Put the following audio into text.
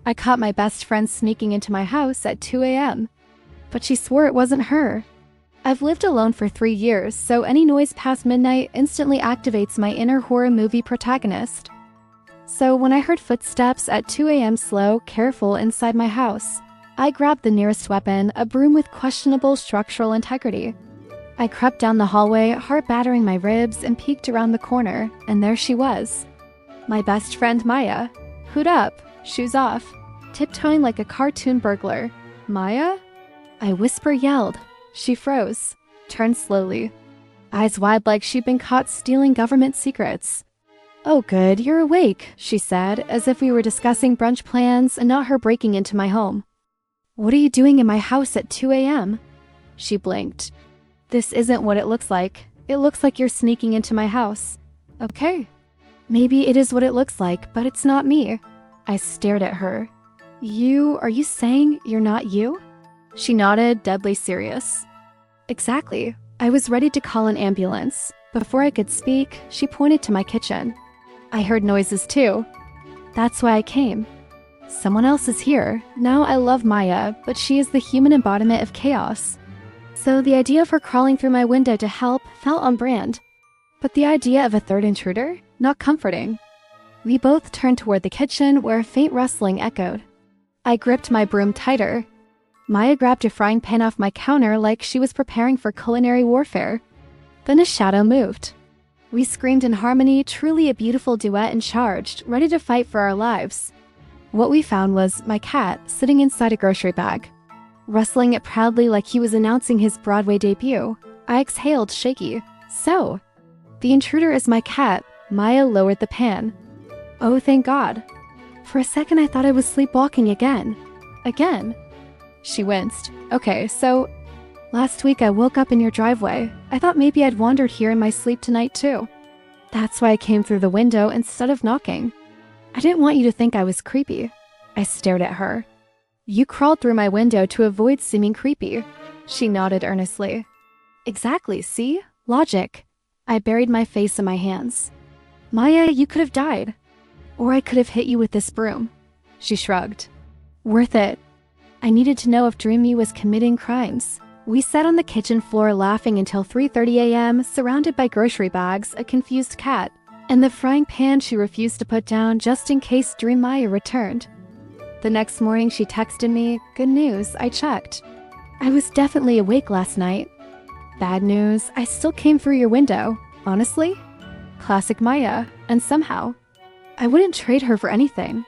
I caught my best friend sneaking into my house at 2 a.m., but she swore it wasn't her. I've lived alone for 3 years, so any noise past midnight instantly activates my inner horror movie protagonist. So when I heard footsteps at 2 a.m. slow, careful inside my house, I grabbed the nearest weapon, a broom with questionable structural integrity. I crept down the hallway, heart battering my ribs, and peeked around the corner, and there she was. My best friend Maya. Hood up, shoes off, tiptoeing like a cartoon burglar. Maya? I whisper-yelled. She froze, turned slowly, eyes wide like she'd been caught stealing government secrets. "Oh good, you're awake," she said, as if we were discussing brunch plans and not her breaking into my home. "What are you doing in my house at 2 a.m.? She blinked. "This isn't what it looks like. It looks like you're sneaking into my house." "Okay. Maybe it is what it looks like, but it's not me." I stared at her. Are you saying you're not you?" She nodded, deadly serious. "Exactly. I was ready to call an ambulance. Before I could speak, she pointed to my kitchen. I heard noises too. That's why I came. Someone else is here. Now I love Maya, but she is the human embodiment of chaos. So the idea of her crawling through my window to help felt on brand. But the idea of a third intruder? Not comforting. We both turned toward the kitchen where a faint rustling echoed. I gripped my broom tighter. Maya grabbed a frying pan off my counter like she was preparing for culinary warfare. Then a shadow moved. We screamed in harmony, truly a beautiful duet, and charged, ready to fight for our lives. What we found was my cat sitting inside a grocery bag, rustling it proudly like he was announcing his Broadway debut. I exhaled, shaky. "So, the intruder is my cat." Maya lowered the pan. "Oh, thank God." For a second I thought I was sleepwalking again. Again? She winced. "Okay, so last week I woke up in your driveway. I thought maybe I'd wandered here in my sleep tonight too. That's why I came through the window instead of knocking. I didn't want you to think I was creepy." I stared at her. "You crawled through my window to avoid seeming creepy." She nodded earnestly. "Exactly, see? Logic." I buried my face in my hands. "Maya, you could have died. Or I could have hit you with this broom." She shrugged. "Worth it. I needed to know if Dreamy was committing crimes." We sat on the kitchen floor laughing until 3:30 a.m., surrounded by grocery bags, a confused cat, and the frying pan she refused to put down just in case Dream Maya returned. The next morning she texted me, "Good news, I checked. I was definitely awake last night. Bad news, I still came through your window. Honestly? Classic Maya, and somehow, I wouldn't trade her for anything."